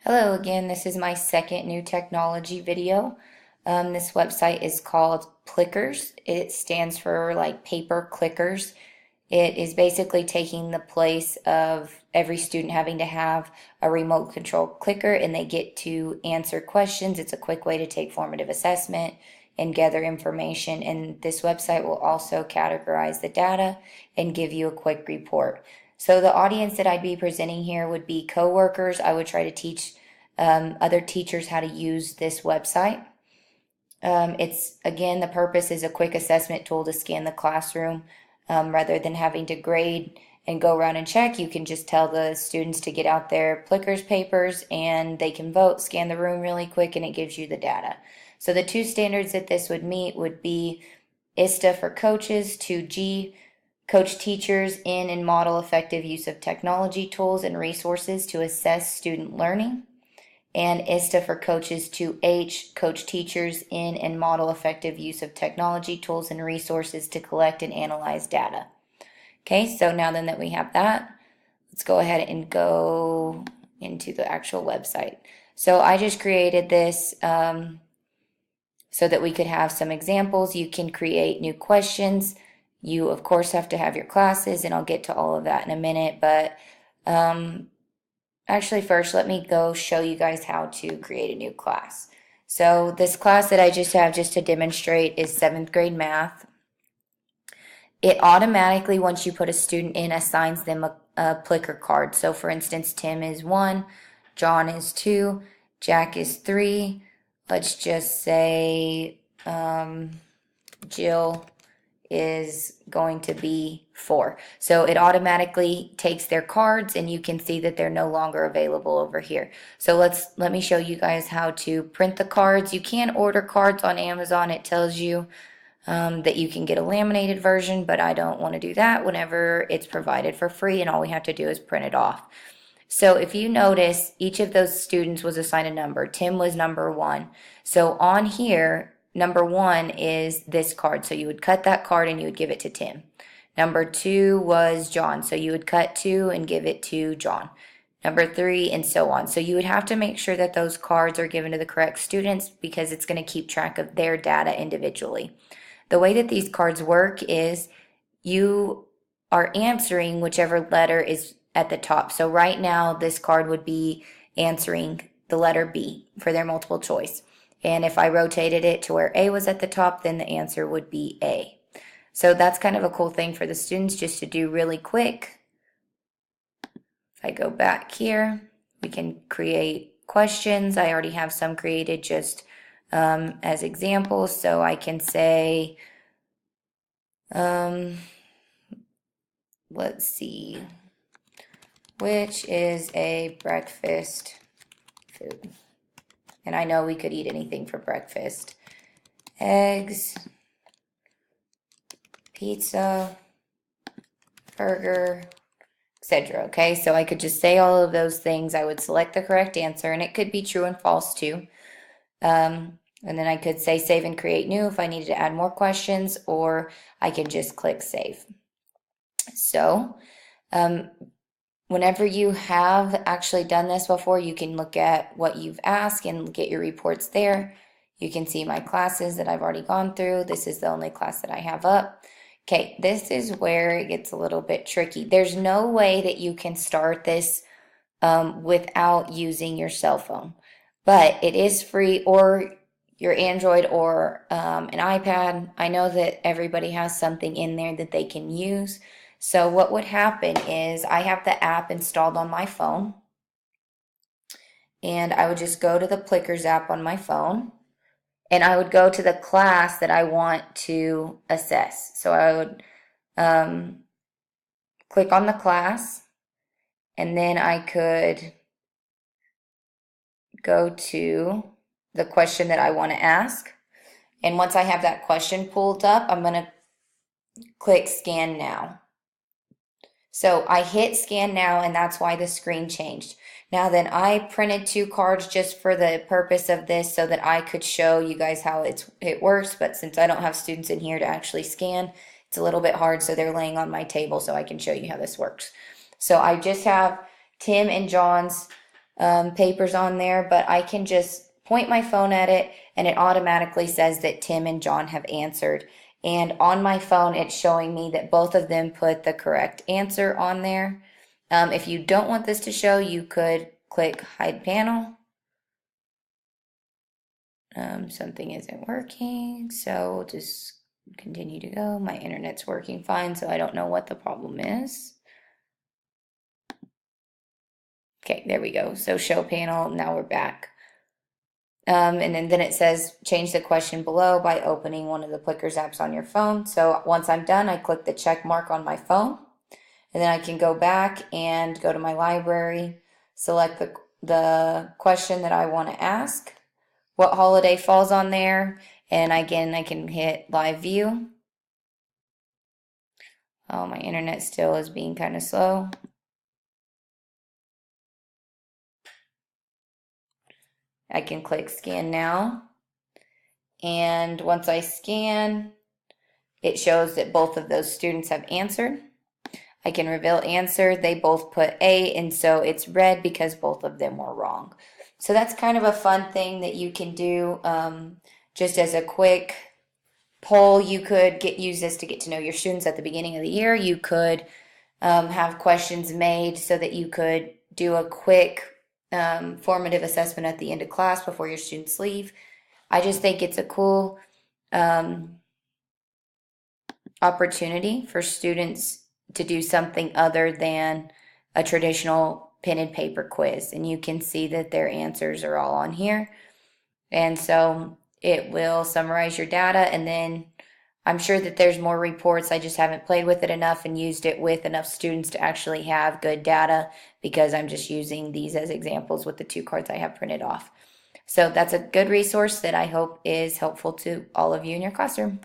Hello again, this is my second new technology video. This website is called Plickers. It stands for like paper clickers. It is basically taking the place of every student having to have a remote control clicker and they get to answer questions. It's a quick way to take formative assessment and gather information. And this website will also categorize the data and give you a quick report. So the audience that I'd be presenting here would be coworkers. I would try to teach other teachers how to use this website. It's again, the purpose is a quick assessment tool to scan the classroom rather than having to grade and go around and check. You can just tell the students to get out their Plickers papers and they can vote, scan the room really quick, and it gives you the data. So the two standards that this would meet would be ISTA for coaches, 2G, coach teachers in and model effective use of technology tools and resources to assess student learning, and ISTA for coaches, 2H, coach teachers in and model effective use of technology tools and resources to collect and analyze data. Okay, so now then that we have that, let's go ahead and go into the actual website. So I just created this so that we could have some examples. You can create new questions. You, of course, have to have your classes, and I'll get to all of that in a minute, but actually, first, let me go show you guys how to create a new class. So this class that I just have just to demonstrate is 7th grade math. It automatically, once you put a student in, assigns them a Plicker card. So for instance, Tim is 1, John is 2, Jack is 3. Let's just say Jill is going to be 4. So it automatically takes their cards, and you can see that they're no longer available over here. So let me show you guys how to print the cards. You can order cards on Amazon. It tells you that you can get a laminated version, but I don't want to do that whenever it's provided for free and all we have to do is print it off. So if you notice, each of those students was assigned a number. Tim was number 1. So on here, number 1 is this card. So you would cut that card and you would give it to Tim. Number 2 was John. So you would cut 2 and give it to John. Number 3, and so on. So you would have to make sure that those cards are given to the correct students because it's going to keep track of their data individually. The way that these cards work is you are answering whichever letter is at the top. So right now, this card would be answering the letter B for their multiple choice. And if I rotated it to where A was at the top, then the answer would be A. So that's kind of a cool thing for the students just to do really quick. If I go back here, we can create questions. I already have some created just as examples. So I can say, let's see, which is a breakfast food? And I know we could eat anything for breakfast. Eggs, pizza, burger, etc. Okay, so I could just say all of those things. I would select the correct answer, and it could be true and false too. And then I could say save and create new if I needed to add more questions, or I could just click save. So whenever you have actually done this before, you can look at what you've asked and get your reports there. You can see my classes that I've already gone through. This is the only class that I have up. Okay, this is where it gets a little bit tricky. There's no way that you can start this without using your cell phone, but it is free, or your Android or an iPad. I know that everybody has something in there that they can use. So what would happen is I have the app installed on my phone, and I would just go to the Plickers app on my phone, and I would go to the class that I want to assess. So I would click on the class, and then I could go to the question that I want to ask. And once I have that question pulled up, I'm going to click scan now. So I hit scan now, and that's why the screen changed. Now then, I printed 2 cards just for the purpose of this so that I could show you guys how it works, but since I don't have students in here to actually scan, it's a little bit hard, so they're laying on my table so I can show you how this works. So I just have Tim and John's papers on there, but I can just point my phone at it and it automatically says that Tim and John have answered. And on my phone, it's showing me that both of them put the correct answer on there. If you don't want this to show, you could click hide panel. Something isn't working, so we'll just continue to go. My internet's working fine, so I don't know what the problem is. Okay, there we go. So show panel, now we're back. And then it says change the question below by opening one of the Plickers apps on your phone. So once I'm done, I click the check mark on my phone, and then I can go back and go to my library, select the question that I want to ask, what holiday falls on there, and again, I can hit live view. Oh, my internet still is being kind of slow. I can click scan now. And once I scan, it shows that both of those students have answered. I can reveal answer. They both put A, and so it's red because both of them were wrong. So that's kind of a fun thing that you can do just as a quick poll. You could use this to get to know your students at the beginning of the year. You could have questions made so that you could do a quick formative assessment at the end of class before your students leave. I just think it's a cool opportunity for students to do something other than a traditional pen and paper quiz. And you can see that their answers are all on here. And so it will summarize your data, and then I'm sure that there's more reports. I just haven't played with it enough and used it with enough students to actually have good data, because I'm just using these as examples with the 2 cards I have printed off. So that's a good resource that I hope is helpful to all of you in your classroom.